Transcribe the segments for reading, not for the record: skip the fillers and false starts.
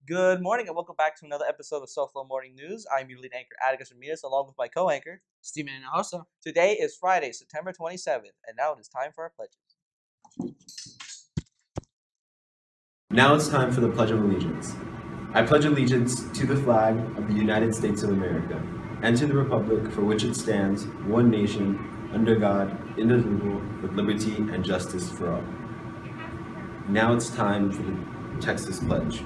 Good morning and welcome back to another episode of SoFlo Morning News. I'm your lead anchor, Atticus Ramirez, along with my co-anchor, Steven Hinojosa. Today is Friday, September 27th, and now it is time for our pledges. Now it's time for the Pledge of Allegiance. I pledge allegiance to the flag of the United States of America and to the republic for which it stands, one nation, under God, indivisible, with liberty and justice for all. Now it's time for the Texas Pledge.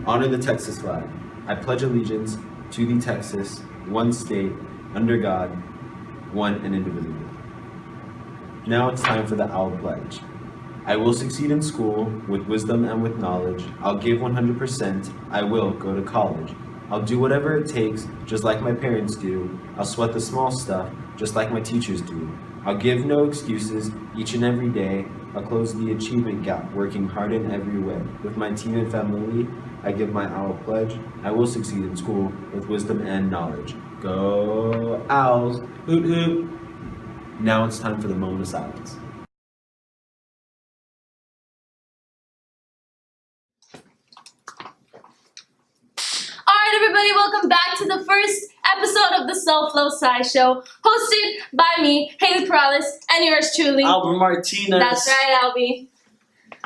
Honor the Texas flag. I pledge allegiance to the Texas, one state, under God, one and indivisible. Now it's time for the OWL Pledge. I will succeed in school with wisdom and with knowledge. I'll give 100%. I will go to college. I'll do whatever it takes, just like my parents do. I'll sweat the small stuff, just like my teachers do. I'll give no excuses each and every day. I'll close the achievement gap, working hard in every way. With my team and family, I give my OWL Pledge. I will succeed in school with wisdom and knowledge. Go Owls! Hoot hoot! Now it's time for the moment of silence. Alright everybody, welcome back to the first episode of the SoFlo SciShow, hosted by me, Haley Perales, and yours truly, Albert Martinez. That's right, Albie.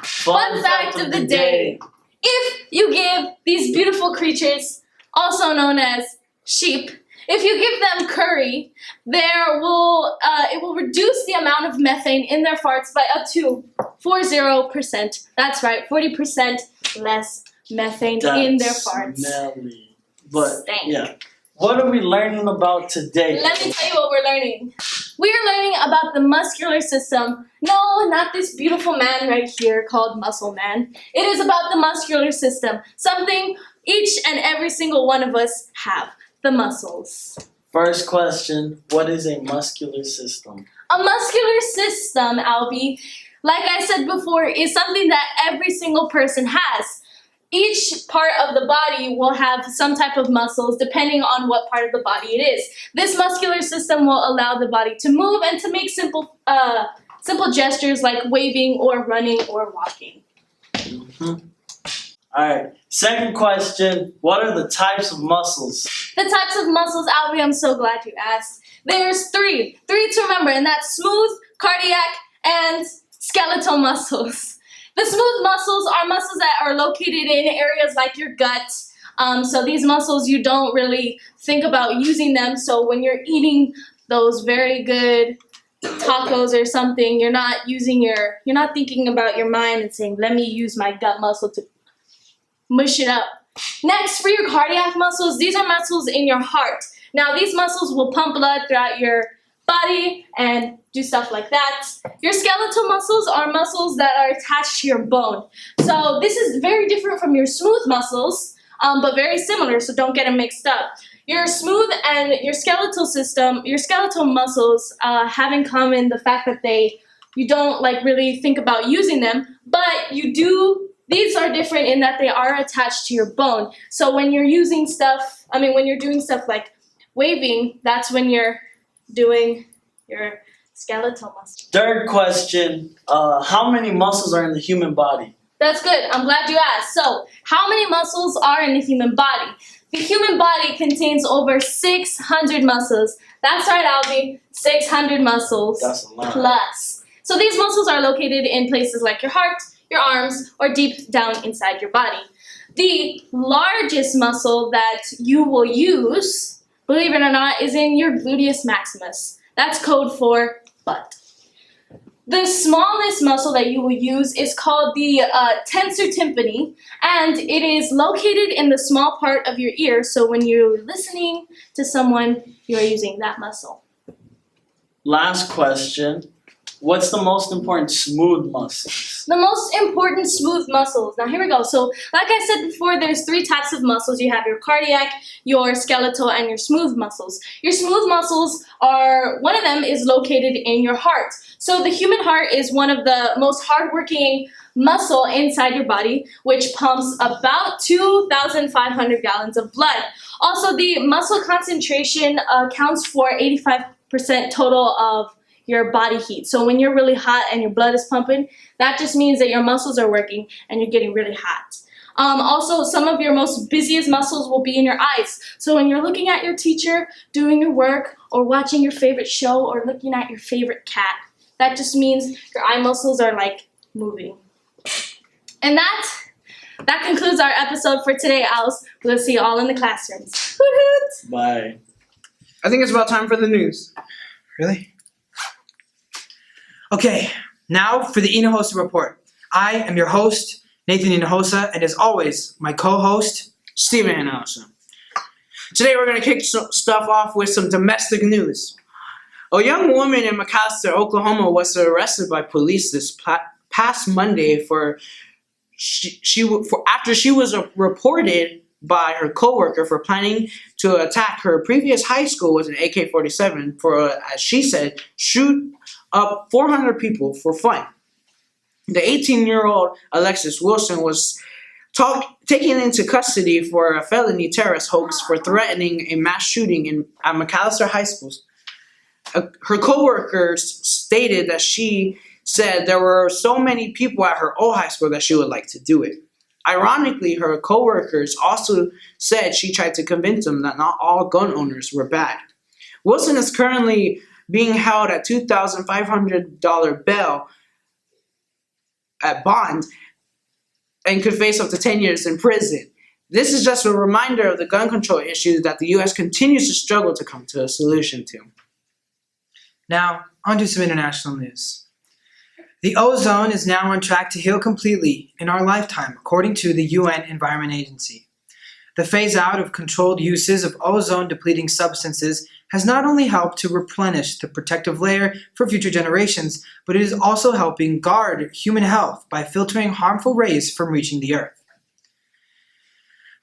Fun fact of the day. If you give these beautiful creatures, also known as sheep, if you give them curry, it will reduce the amount of methane in their farts by up to 40%. That's right, 40% less methane in their farts. Smelly. But Stank. yeah. What are we learning about today? Let me tell you what we're learning. We are learning about the muscular system. No, not this beautiful man right here called Muscle Man. It is about the muscular system. Something each and every single one of us have. The muscles. First question, what is a muscular system? A muscular system, Albie, like I said before, is something that every single person has. Each part of the body will have some type of muscles depending on what part of the body it is. This muscular system will allow the body to move and to make simple gestures like waving or running or walking. Alright, second question, what are the types of muscles? The types of muscles, Albie, I'm so glad you asked. There's three to remember, and that's smooth, cardiac, and skeletal muscles. The smooth muscles are muscles that are located in areas like your gut. So these muscles, you don't really think about using them. So when you're eating those very good tacos or something, you're not thinking about your mind and saying, let me use my gut muscle to mush it up. Next, for your cardiac muscles, these are muscles in your heart. Now, these muscles will pump blood throughout your body and do stuff like that. Your skeletal muscles are muscles that are attached to your bone. So this is very different from your smooth muscles, but very similar, so don't get them mixed up. Your smooth and your skeletal muscles have in common the fact that you don't really think about using them, but you do. These are different in that they are attached to your bone. So when you're doing stuff like waving, that's when you're doing your skeletal muscles. Third question, how many muscles are in the human body? That's good. I'm glad you asked. So, how many muscles are in the human body? The human body contains over 600 muscles. That's right, Albie. 600 muscles. That's a lot. Plus. So these muscles are located in places like your heart, your arms, or deep down inside your body. The largest muscle that you will use, believe it or not, is in your gluteus maximus. That's code for butt. The smallest muscle that you will use is called the tensor tympani, and it is located in the small part of your ear, so when you're listening to someone, you're using that muscle. Last question, what's the most important smooth muscles? The most important smooth muscles. Now here we go. So like I said before, there's three types of muscles. You have your cardiac, your skeletal, and your smooth muscles. Your smooth muscles one of them is located in your heart. So the human heart is one of the most hardworking muscle inside your body, which pumps about 2,500 gallons of blood. Also, the muscle concentration accounts for 85% total of your body heat. So when you're really hot and your blood is pumping, that just means that your muscles are working and you're getting really hot. Also, some of your most busiest muscles will be in your eyes. So when you're looking at your teacher, doing your work, or watching your favorite show, or looking at your favorite cat, that just means your eye muscles are like moving. And that concludes our episode for today, Owls. We'll see you all in the classrooms. Hoot hoot! Bye. I think it's about time for the news. Really? Okay, now for the Hinojosa Report. I am your host, Nathan Hinojosa, and as always, my co-host, Steven Hinojosa. Today we're going to kick stuff off with some domestic news. A young woman in McAlester, Oklahoma was arrested by police this past Monday after she was reported by her coworker for planning to attack her previous high school with an AK-47 for, as she said, shoot up 400 people for fun. The 18-year-old Alexis Wilson was taken into custody for a felony terrorist hoax for threatening a mass shooting at McAlester High School. Her coworkers stated that she said there were so many people at her old high school that she would like to do it. Ironically, her coworkers also said she tried to convince them that not all gun owners were bad. Wilson is currently being held at $2,500 bail at bond and could face up to 10 years in prison. This is just a reminder of the gun control issue that the U.S. continues to struggle to come to a solution to. Now, on to some international news. The ozone is now on track to heal completely in our lifetime, according to the UN Environment Agency. The phase-out of controlled uses of ozone-depleting substances has not only helped to replenish the protective layer for future generations, but it is also helping guard human health by filtering harmful rays from reaching the Earth.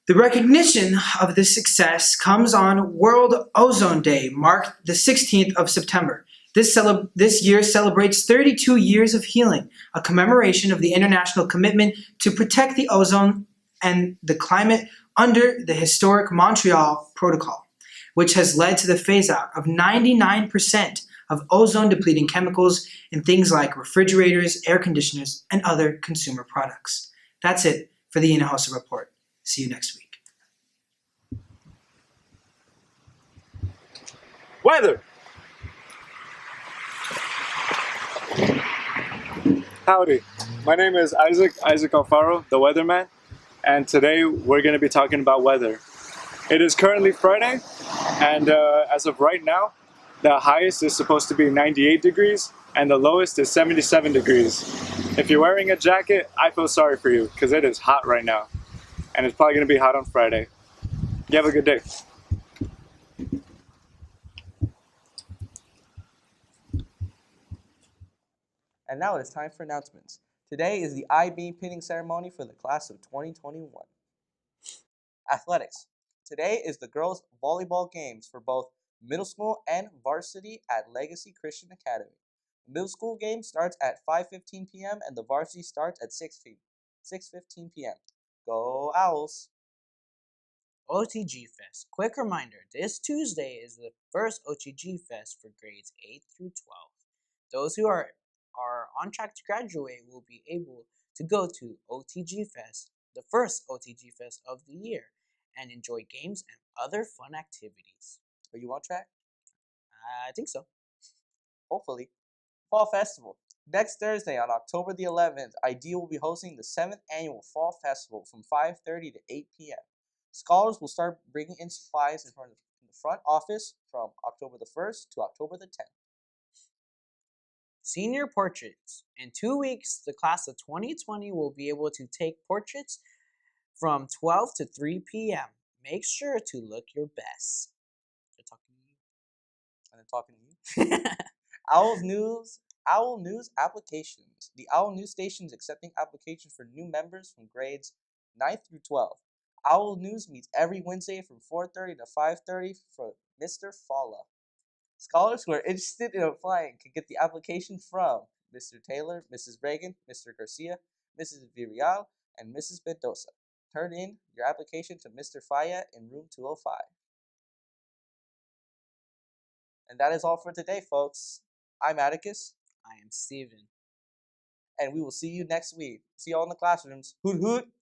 The recognition of this success comes on World Ozone Day, marked the 16th of September. This year celebrates 32 years of healing, a commemoration of the international commitment to protect the ozone and the climate under the historic Montreal Protocol, which has led to the phase-out of 99% of ozone-depleting chemicals in things like refrigerators, air conditioners, and other consumer products. That's it for the Hinojosa Report. See you next week. Weather. Howdy, my name is Isaac Alfaro, the weatherman, and today we're going to be talking about weather. It is currently Friday, and as of right now, the highest is supposed to be 98 degrees, and the lowest is 77 degrees. If you're wearing a jacket, I feel sorry for you, because it is hot right now, and it's probably going to be hot on Friday. You have a good day. And now it is time for announcements. Today is the I-beam pinning ceremony for the class of 2021. Athletics. Today is the girls' volleyball games for both middle school and varsity at Legacy Christian Academy. The middle school game starts at 5:15 p.m. and the varsity starts at 6:15 p.m. Go Owls! OTG Fest. Quick reminder, this Tuesday is the first OTG Fest for grades 8 through 12. Those who are on track to graduate will be able to go to OTG Fest, the first OTG Fest of the year, and enjoy games and other fun activities. Are you on track? I think so. Hopefully. Fall Festival. Next Thursday on October the 11th, ID will be hosting the 7th Annual Fall Festival from 5:30 to 8 p.m. Scholars will start bringing in supplies in the front office from October the 1st to October the 10th. Senior portraits. In 2 weeks, the class of 2020 will be able to take portraits from 12 to 3 p.m. Make sure to look your best. They're talking to you. And then talking to you. Owl News applications. The Owl News station is accepting applications for new members from grades 9 through 12. Owl News meets every Wednesday from 4:30 to 5:30 for Mr. Fala. Scholars who are interested in applying can get the application from Mr. Taylor, Mrs. Reagan, Mr. Garcia, Mrs. Villarreal, and Mrs. Mendoza. Turn in your application to Mr. Fayette in room 205. And that is all for today, folks. I'm Atticus. I am Steven. And we will see you next week. See you all in the classrooms. Hoot hoot!